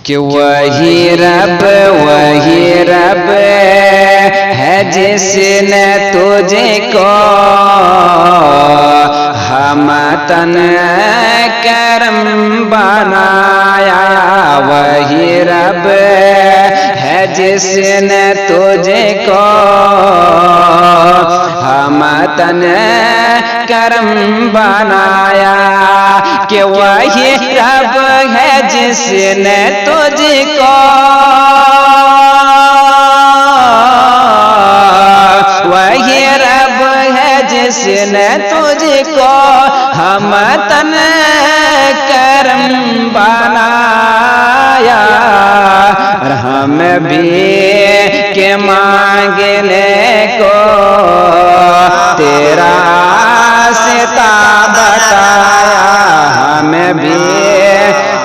کہ وہی رب ہے جس نے تجھ کو ہمتن کرم بنایا، وہی رب ہے جس نے تجھ کو ہمتن کرم بنایا، کہ وہی رب ہے جس نے تجھ کو، وہی رب ہے جس نے تجھ کو ہمتن کرم بنایا، اور ہم بھی کہ مانگنے کو تیرا واسطہ بتایا، ہمیں بھی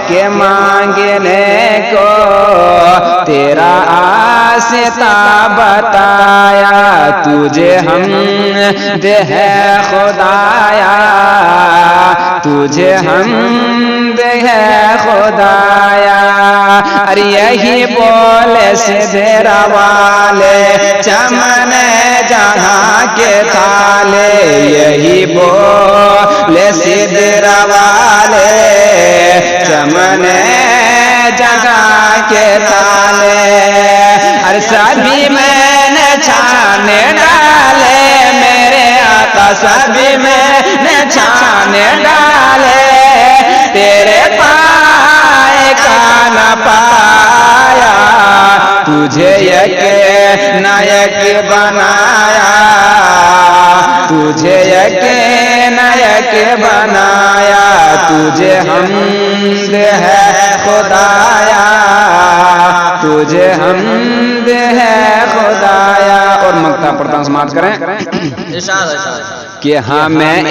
کہ مانگنے کو تیرا واسطہ بتایا، تجھے حمد ہے خدایا، تجھے حمد ہے خدایا، اور یہی بولے سدھرا والے چمن جہاں کے تالے، یہی بولے سدھرا والے چمن جگہ کے تالے، اور سبھی میں نے چھانے ڈالے میرے آقا، سبھی میں نے چھانے ڈالے، تیرے پائے کا نہ پایا، تجھے یک نہ یک بنایا، تجھے یک نہ یک بنایا، تجھے حمد ہے خدایا، تجھے حمد ہے خدایا۔ اور مقطع پڑھتا ہوں سماعت کریں کہ ہمیں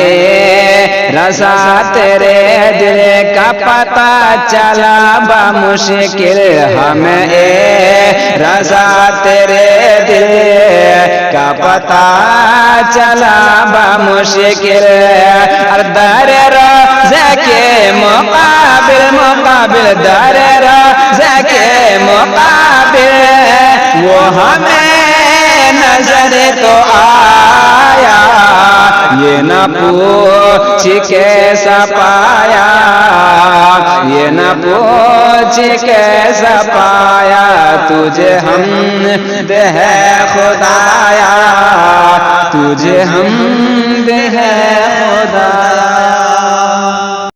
رضا تیرے دل کا پتہ چلا بمشکل، ہمیں رضا تیرے دل کا پتہ چلا بمشکل، اور در روضہ کے مقابل در روضہ کے مقابل وہ ہمیں نظر تو آیا، یہ نہ پوچھ کیسا پایا، یہ نہ پوچھ کیسا پایا، تجھے حمد ہے خدایا، تجھے حمد ہے خدایا۔